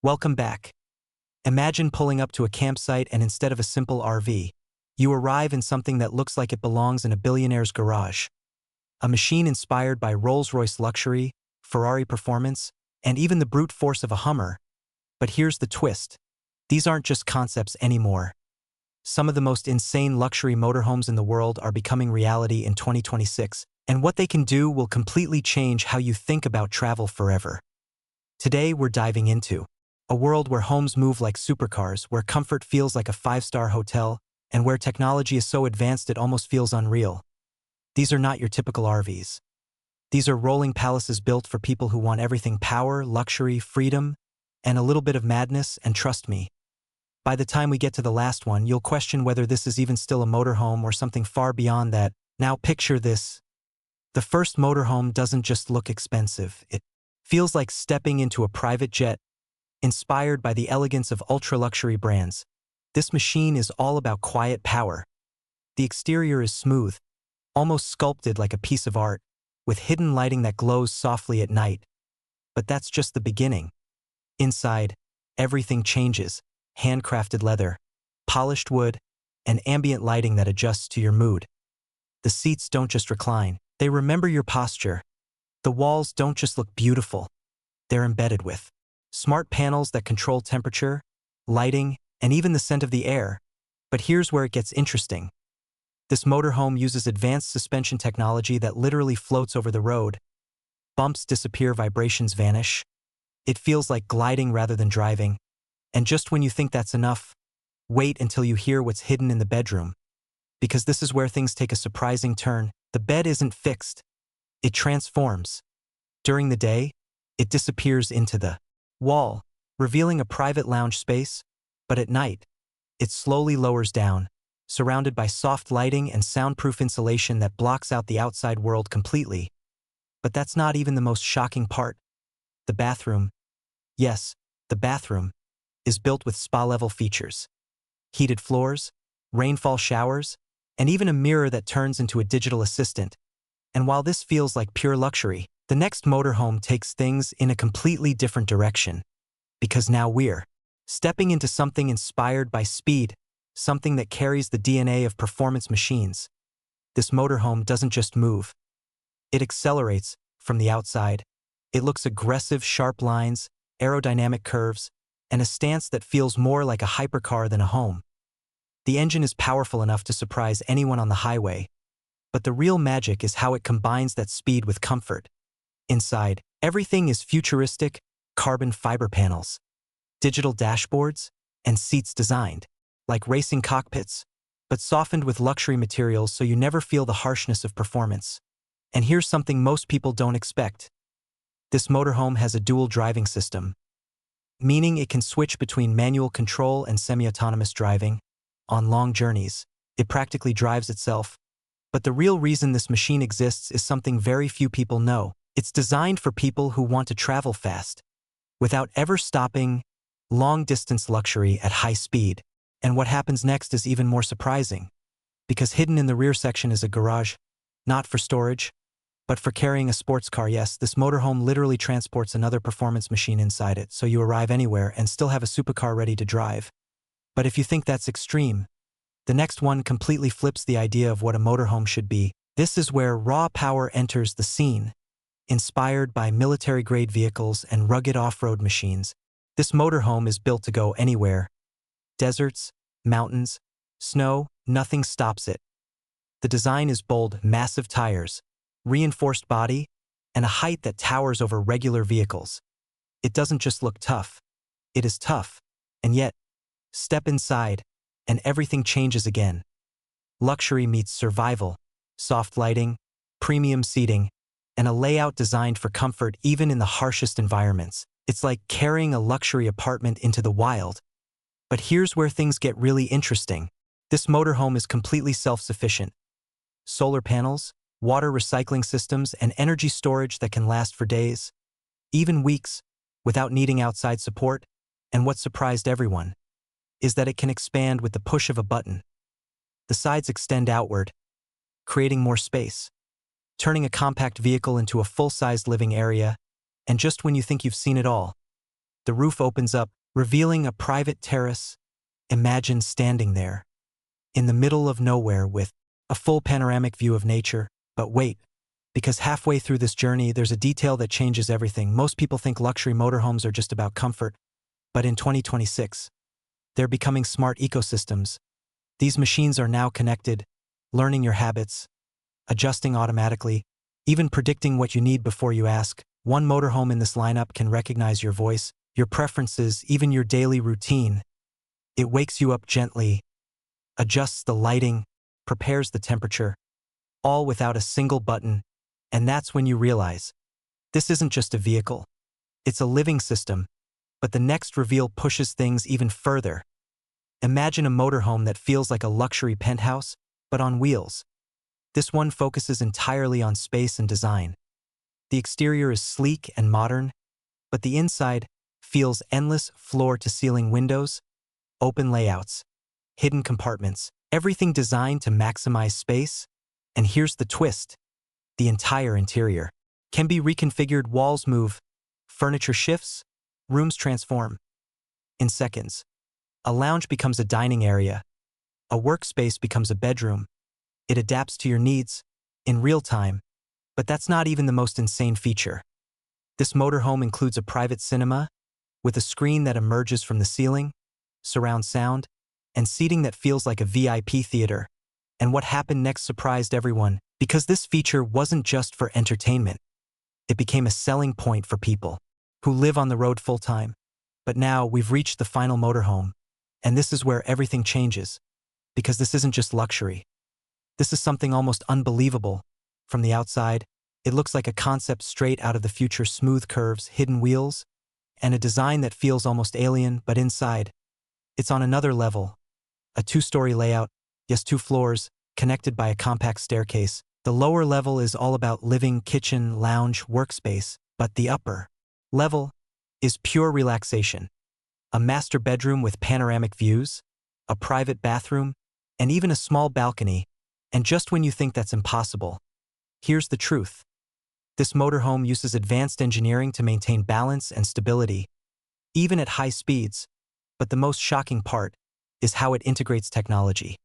Welcome back. Imagine pulling up to a campsite and instead of a simple RV, you arrive in something that looks like it belongs in a billionaire's garage. A machine inspired by Rolls-Royce luxury, Ferrari performance, and even the brute force of a Hummer. But here's the twist. These aren't just concepts anymore. Some of the most insane luxury motorhomes in the world are becoming reality in 2026, and what they can do will completely change how you think about travel forever. Today we're diving into a world where homes move like supercars, where comfort feels like a five-star hotel, and where technology is so advanced it almost feels unreal. These are not your typical RVs. These are rolling palaces built for people who want everything: power, luxury, freedom, and a little bit of madness. And trust me, by the time we get to the last one, you'll question whether this is even still a motorhome or something far beyond that. Now picture this. The first motorhome doesn't just look expensive. It feels like stepping into a private jet, inspired by the elegance of ultra-luxury brands. This machine is all about quiet power. The exterior is smooth, almost sculpted like a piece of art, with hidden lighting that glows softly at night. But that's just the beginning. Inside, everything changes: handcrafted leather, polished wood, and ambient lighting that adjusts to your mood. The seats don't just recline, they remember your posture. The walls don't just look beautiful, they're embedded with smart panels that control temperature, lighting, and even the scent of the air. But here's where it gets interesting. This motorhome uses advanced suspension technology that literally floats over the road. Bumps disappear, vibrations vanish. It feels like gliding rather than driving. And just when you think that's enough, wait until you hear what's hidden in the bedroom. Because this is where things take a surprising turn. The bed isn't fixed. It transforms. During the day, it disappears into the wall, revealing a private lounge space. But at night, it slowly lowers down, surrounded by soft lighting and soundproof insulation that blocks out the outside world completely. But that's not even the most shocking part. The bathroom. Yes, the bathroom is built with spa-level features. Heated floors, rainfall showers, and even a mirror that turns into a digital assistant. And while this feels like pure luxury, the next motorhome takes things in a completely different direction. Because now we're stepping into something inspired by speed, something that carries the DNA of performance machines. This motorhome doesn't just move. It accelerates from the outside. It looks aggressive: sharp lines, aerodynamic curves, and a stance that feels more like a hypercar than a home. The engine is powerful enough to surprise anyone on the highway. But the real magic is how it combines that speed with comfort. Inside, everything is futuristic: carbon fiber panels, digital dashboards, and seats designed like racing cockpits, but softened with luxury materials so you never feel the harshness of performance. And here's something most people don't expect. This motorhome has a dual driving system, meaning it can switch between manual control and semi-autonomous driving. On long journeys, it practically drives itself. But the real reason this machine exists is something very few people know. It's designed for people who want to travel fast, without ever stopping: long-distance luxury at high speed. And what happens next is even more surprising. Because hidden in the rear section is a garage, not for storage, but for carrying a sports car. Yes, this motorhome literally transports another performance machine inside it, so you arrive anywhere and still have a supercar ready to drive. But if you think that's extreme, the next one completely flips the idea of what a motorhome should be. This is where raw power enters the scene. Inspired by military-grade vehicles and rugged off-road machines, this motorhome is built to go anywhere. Deserts, mountains, snow, nothing stops it. The design is bold: massive tires, reinforced body, and a height that towers over regular vehicles. It doesn't just look tough. It is tough. And yet, step inside, and everything changes again. Luxury meets survival: soft lighting, premium seating, and a layout designed for comfort even in the harshest environments. It's like carrying a luxury apartment into the wild. But here's where things get really interesting. This motorhome is completely self-sufficient. Solar panels, water recycling systems, and energy storage that can last for days, even weeks, without needing outside support. And what surprised everyone is that it can expand with the push of a button. The sides extend outward, creating more space, turning a compact vehicle into a full-sized living area. And just when you think you've seen it all, The roof opens up, revealing a private terrace. Imagine standing there, in the middle of nowhere with a full panoramic view of nature. But wait, because halfway through this journey, there's a detail that changes everything. Most people think luxury motorhomes are just about comfort, but in 2026, they're becoming smart ecosystems. These machines are now connected, learning your habits, adjusting automatically, even predicting what you need before you ask. One motorhome in this lineup can recognize your voice, your preferences, even your daily routine. It wakes you up gently, adjusts the lighting, prepares the temperature, all without a single button. And that's when you realize, this isn't just a vehicle. It's a living system. But the next reveal pushes things even further. Imagine a motorhome that feels like a luxury penthouse, but on wheels. This one focuses entirely on space and design. The exterior is sleek and modern, but the inside feels endless, floor-to-ceiling windows, open layouts, hidden compartments, everything designed to maximize space. And here's the twist. The entire interior can be reconfigured. Walls move, furniture shifts, rooms transform. In seconds, a lounge becomes a dining area, a workspace becomes a bedroom. It adapts to your needs in real time. But that's not even the most insane feature. This motorhome includes a private cinema with a screen that emerges from the ceiling, surround sound, and seating that feels like a VIP theater. And what happened next surprised everyone, because this feature wasn't just for entertainment. It became a selling point for people who live on the road full-time. But now we've reached the final motorhome, and this is where everything changes, because this isn't just luxury. This is something almost unbelievable. From the outside, it looks like a concept straight out of the future: smooth curves, hidden wheels, and a design that feels almost alien. But inside, it's on another level. A two-story layout, yes, 2 floors, connected by a compact staircase. The lower level is all about living, kitchen, lounge, workspace, but the upper level is pure relaxation. A master bedroom with panoramic views, a private bathroom, and even a small balcony. And just when you think that's impossible, here's the truth. This motorhome uses advanced engineering to maintain balance and stability, even at high speeds. But the most shocking part is how it integrates technology.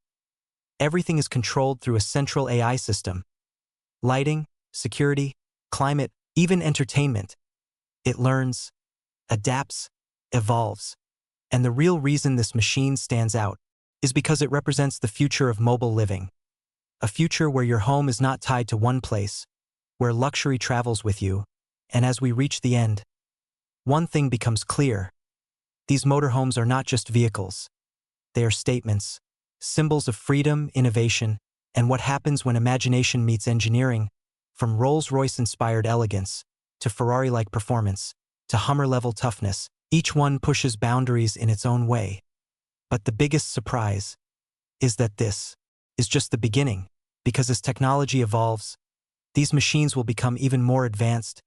Everything is controlled through a central AI system. Lighting, security, climate, even entertainment. It learns, adapts, evolves. And the real reason this machine stands out is because it represents the future of mobile living. A future where your home is not tied to one place, where luxury travels with you. And as we reach the end, one thing becomes clear. These motorhomes are not just vehicles. They are statements, symbols of freedom, innovation, and what happens when imagination meets engineering. From Rolls-Royce-inspired elegance, to Ferrari-like performance, to Hummer-level toughness, each one pushes boundaries in its own way. But the biggest surprise is that this is just the beginning, because as technology evolves, these machines will become even more advanced,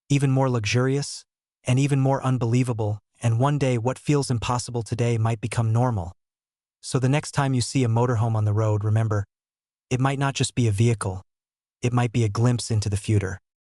even more luxurious, and even more unbelievable. And one day, what feels impossible today might become normal. So the next time you see a motorhome on the road, remember, it might not just be a vehicle. It might be a glimpse into the future.